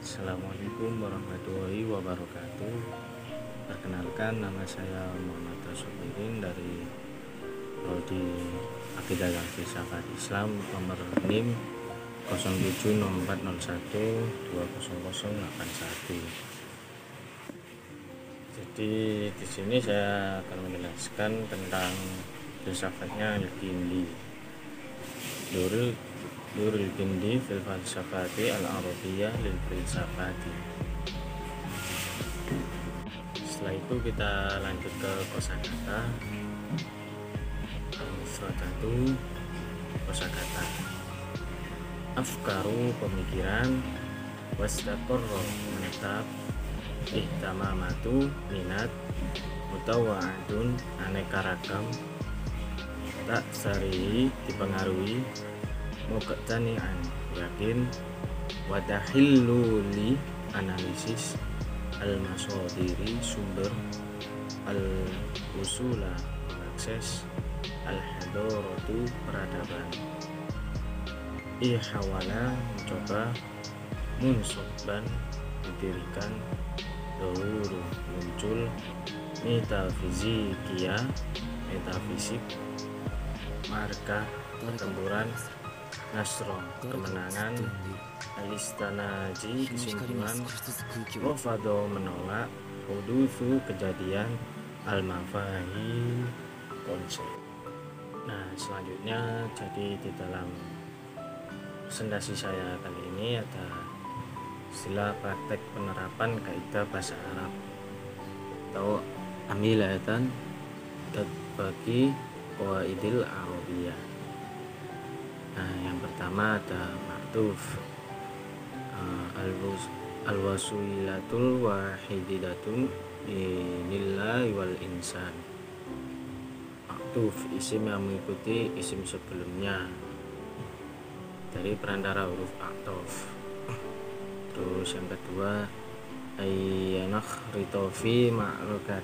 Assalamualaikum warahmatullahi wabarakatuh. Perkenalkan, nama saya Muhammad Rasulirin dari Prodi Akidah dan Filsafat Islam, nomor NIM 070401200081. Jadi di sini saya akan menjelaskan tentang filsafatnya Al-Kindi. Nurul Kindi fil falsafati al-arabiyyah lil filsafati. Setelah itu kita lanjut ke kosakata. Al-mufradatu kosakata. Afkaru pemikiran, wastaqarra menetap, ihtamamatu minat, mutawa'adun aneka ragam, tak sari dipengaruhi, muqtani'an yakin, wadahilluli analisis, al-masodiri sumber, al-usula mengakses, al-hadoratu peradaban, ihawala mencoba, munsubban didirikan, dohuru muncul, metafizikia metafisik, markah pertempuran, nasro kemenangan, alistanaji kesimpulan, wafado menolak, hudusu kejadian, al-mafahi konsep. Nah, selanjutnya jadi di dalam presentasi saya kali ini ada istilah praktek penerapan kaidah bahasa Arab atau amilatan bagi qawaidil arabiyah. Nah, yang pertama ada maktuf, al-wasilatul wahidatun lillahi wal insan. Maktuf isim yang mengikuti isim sebelumnya dari perantara huruf atof. Terus yang kedua ayyanakh ritofi ma'rukat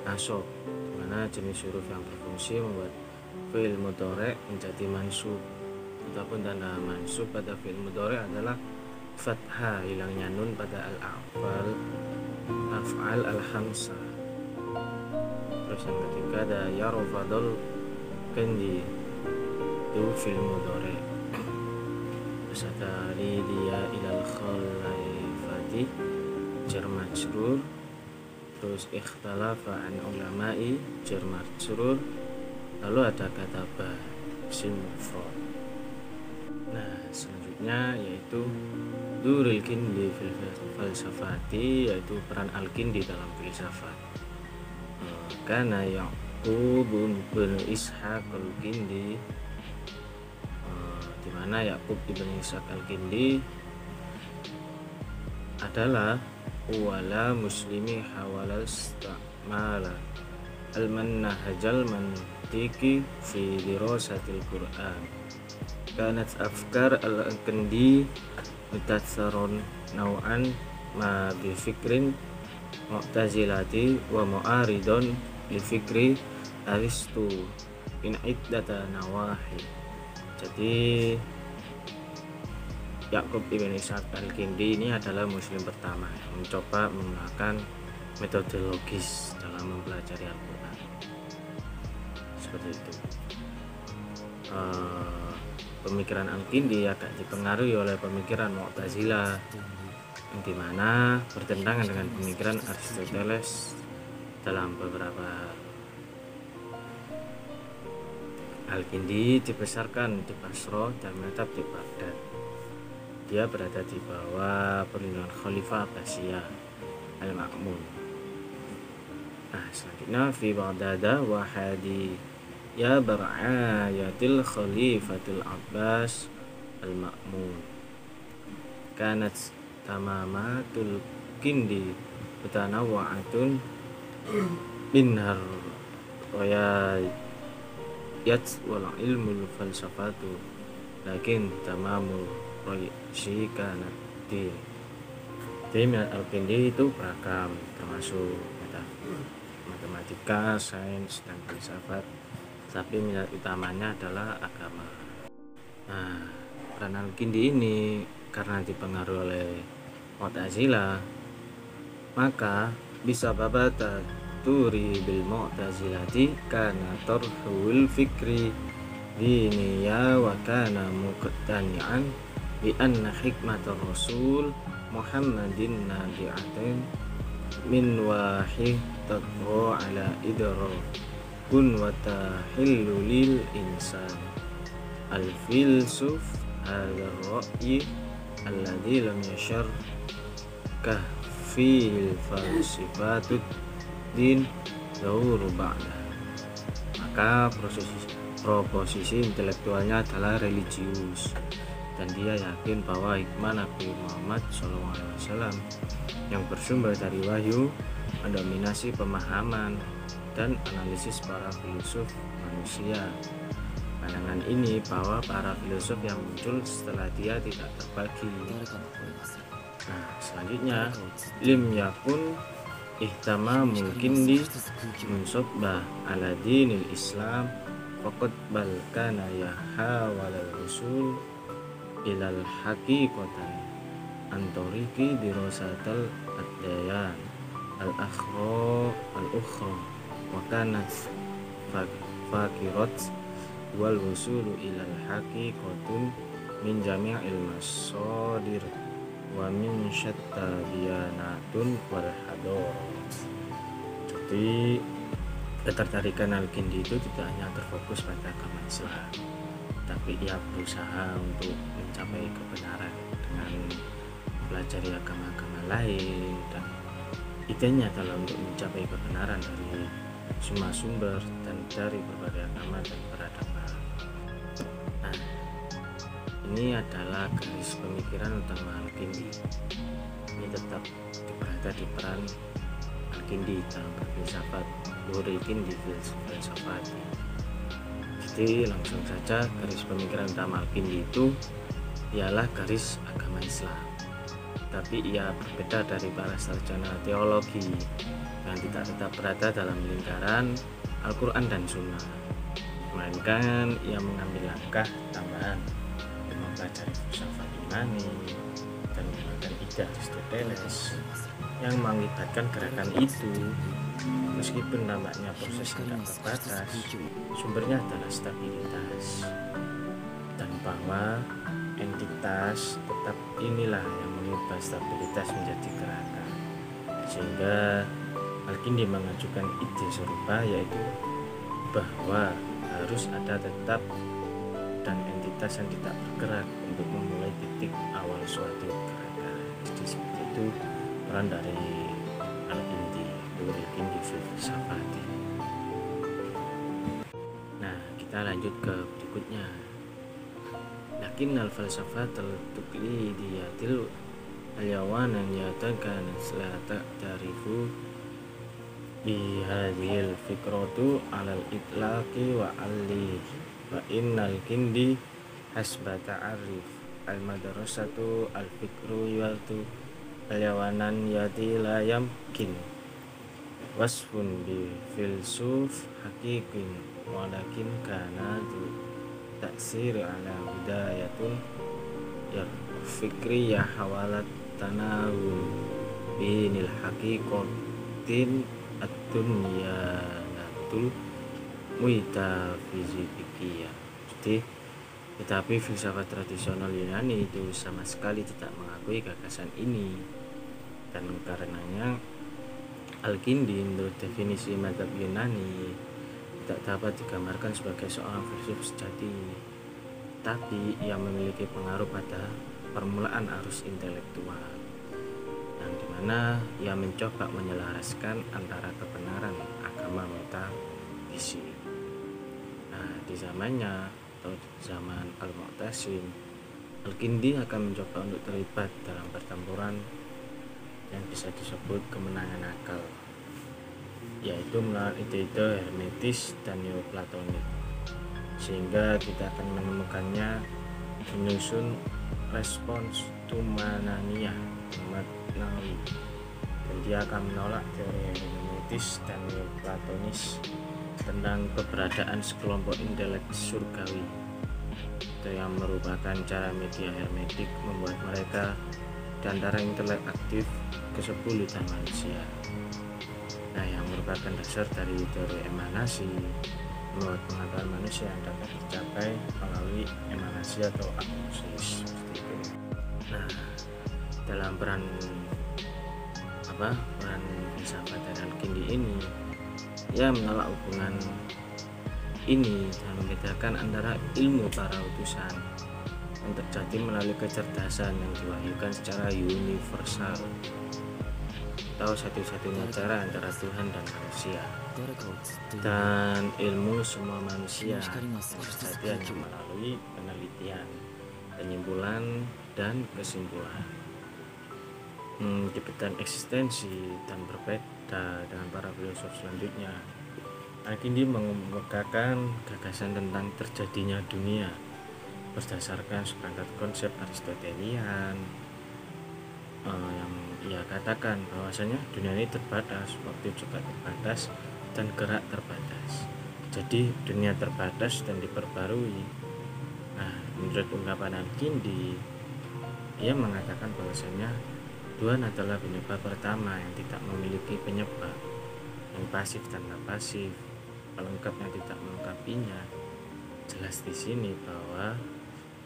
nasab, dimana jenis huruf yang berfungsi membuat fi'il mudhari' menjadi mansub. Adapun tanda mansub pada fi'il mudhari' adalah fathah, hilangnya nun pada af'al al-hamsa. Terus yang ketiga ada yarfadul kandi itu fi'il mudhari'. Terus ada lidia ilal khalaifati jar majrur. Terus ikhtalafa an ulama'i jar majrur. Lalu ada kata ba isim mufrad. Nah, selanjutnya yaitu durul kindi fil falsafati, yaitu peran al-kindi dalam filsafat. Karena Ya'qub bin Ishaq al-Kindi, di mana Ya'qub bin Ishaq al-Kindi adalah wala muslimi hawala istamala al-manhajal mantiki fi dirasatil Qur'an. Kanat afkar al-Kindi mutatsaron nau'an ma bi fikrin mu'tazilati wa mu'aridon li fikri aristu in iddata nawahi. Jadi Ya'qub ibn Ishaq al-Kindi ini adalah muslim pertama yang mencoba menggunakan metode logis dalam mempelajari Al-Quran. Seperti itu. Pemikiran Al-Kindi agak dipengaruhi oleh pemikiran Mu'tazilah, yang dimana bertentangan dengan pemikiran Aristoteles dalam beberapa. Al-Kindi dibesarkan di Basra dan menetap di Baghdad. Dia berada di bawah perlindungan Khalifah Abbasiyah Al-Ma'mun. Nah, selanjutnya fi Baghdad wa hadi ya bar'ayatil Khalifatul Abbas Al-Ma'mun. Kanat tamamatul Kindi mutanawwa'atun minhar wayat wal ilmul falsafatu, lakin tamamul roysi kanat din. Jadi minat Al-Kindi itu beragam, termasuk matematika, sains, dan filsafat, tapi minat utamanya adalah agama. Nah, peran Al-Kindi ini karena dipengaruhi oleh Mu'tazilah. Maka bisa babata turi bil mu'tazilati kana tarhul fikri diniya wa kana muqtani'an bi anna hikmatar rasul Muhammadin nabi'atin min wahid taqwa ala idrakun wa tahillu lil insan al filsuf hadha ar-ra'yi alladhi lam yashar fil falsifatud din dauru ba'da. Maka proposisi intelektualnya adalah religius, dan dia yakin bahwa hikmah Nabi Muhammad SAW yang bersumber dari wahyu mendominasi pemahaman dan analisis para filsuf manusia. Pandangan ini bahwa para filsuf yang muncul setelah dia tidak terbagi. Nah, selanjutnya lim yakun ihtama mungkin di munsobah ala dinil Islam faqad bal kana yahawalal usul ilal haqiqatan antoriki dirasatal ad-dayan al-ukhra wa kanat fakirat wal wusulu ilal haqiqatun min jami'il masadir wa min syatta diyanatun wal hadarat. Jadi ketertarikan Al-Kindi itu tidak hanya terfokus pada agama Islam, tapi ia berusaha untuk mencapai kebenaran dengan mempelajari agama-agama lain, dan idenya adalah untuk mencapai kebenaran dari semua sumber dan dari berbagai agama dan peradaban. Nah, ini adalah garis pemikiran utama Al-Kindi. Ini tetap berada di peran Al-Kindi dalam berfilsafat, Nurul Kindi filsafat. Jadi langsung saja garis pemikiran utama Al-Kindi itu ialah garis agama Islam, tapi ia berbeda dari para sarjana teologi yang tidak tetap berada dalam lingkaran Al-Quran dan Sunnah, melainkan ia mengambil langkah tambahan mempelajari filsafat Yunani dan menggunakan ide Aristoteles yang mengibatkan gerakan itu. Meskipun namanya proses tidak terbatas, sumbernya adalah stabilitas, dan bahwa entitas tetap inilah yang mengubah stabilitas menjadi gerakan. Sehingga Al-Kindi mengajukan ide serupa, yaitu bahwa harus ada tetap dan entitas yang tidak bergerak untuk memulai titik awal suatu gerakan. Jadi seperti itu peran dari Al-Kindi, Al-Kindi filsafat. Nah, kita lanjut ke berikutnya. Lakin al-falsafat al-tuqlidiyatil al-yawanan yatakan selata tarifu bi hadhil fikratu alal itlaqi wa alli wa innal kindi hasba ta'arif al-madrasatu al-fikru yaitu al-yawanan yati la yamkin wasfun bi filsuf haqiqin walakin kana taksir ala bidayatun ya fikriyah hawalat tanawun binil haqiqatin ad-dunyanatul muitafizikiyah. Jadi tetapi filsafat tradisional Yunani itu sama sekali tidak mengakui gagasan ini, dan karenanya Al-Kindi menurut definisi mazhab Yunani tidak dapat digambarkan sebagai seorang filsuf sejati, tapi ia memiliki pengaruh pada permulaan arus intelektual, yang dimana ia mencoba menyelaraskan antara kebenaran agama metafisik. Nah, di zamannya atau zaman Al-Mu'tasim, Al-Kindi akan mencoba untuk terlibat dalam pertempuran yang bisa disebut kemenangan akal, yaitu melawan ide-ide hermetis dan neoplatonik, sehingga kita akan menemukannya menyusun respons tumananiyah maknawi, dan dia akan menolak teori hermetis dan neoplatonis tentang keberadaan sekelompok intelek surgawi, itu yang merupakan cara media hermetik membuat mereka di antara intelek aktif ke-10 dan manusia. Nah, yang merupakan dasar dari teori emanasi menurut pengetahuan manusia yang dapat dicapai melalui emanasi atau agnosis seperti itu. Nah, dalam peran filsafat dari Al-Kindi ini, ia menolak hubungan ini dan membedakan antara ilmu para utusan yang terjadi melalui kecerdasan yang diwahyukan secara universal atau satu-satunya cara antara Tuhan dan manusia, dan ilmu semua manusia yang terjadi hanya melalui penelitian, penyimpulan, dan kesimpulan. Jabatan eksistensi dan berbeda dengan para filsuf selanjutnya. Al-Kindi mengemukakan gagasan tentang terjadinya dunia berdasarkan seperangkat konsep Aristotelian yang ia katakan bahwasanya dunia ini terbatas, waktu juga terbatas, dan gerak terbatas. Jadi dunia terbatas dan diperbarui. Nah, menurut ungkapan Al-Kindi, ia mengatakan bahwasanya Tuhan adalah penyebab pertama yang tidak memiliki penyebab, yang pasif tanpa pasif, pelengkap yang tidak melengkapinya. Jelas di sini bahwa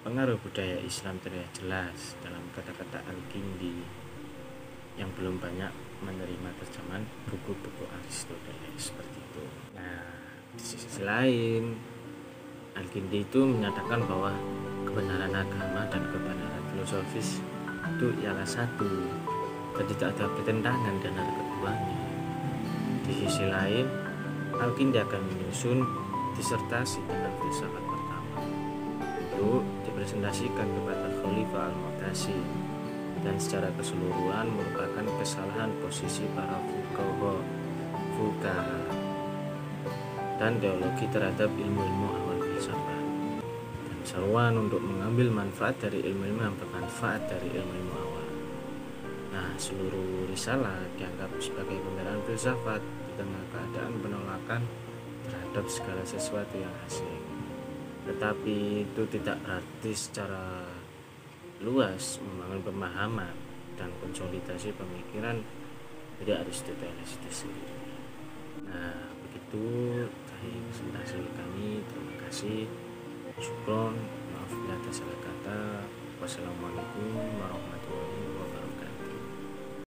pengaruh budaya Islam terlihat jelas dalam kata-kata Al-Kindi yang belum banyak menerima terjemahan buku-buku Aristoteles seperti itu. Nah, di sisi lain, Al-Kindi itu menyatakan bahwa kebenaran agama dan kebenaran filosofis itu ialah satu dan tidak ada pertentangan dan ada keduanya. Di sisi lain, Al-Kindi akan menyusun disertasi tentang filsafat pertama untuk dipresentasikan kepada Khalifah Al-Mu'tasim, dan secara keseluruhan merupakan kesalahan posisi para fuqaha dan teologi terhadap ilmu-ilmu awal filsafat, dan seruan untuk mengambil manfaat dari ilmu-ilmu yang bermanfaat dari ilmu-ilmu awal. Nah, seluruh risalah dianggap sebagai pembelaan filsafat di tengah keadaan penolakan terhadap segala sesuatu yang asing. Tetapi itu tidak berarti secara luas membangun pemahaman dan konsolidasi pemikiran dari Aristoteles itu sendiri. Nah, begitu dari presentasi kami. Terima kasih. Syukron, maaf bila ada salah kata. Wassalamualaikum warahmatullahi wabarakatuh.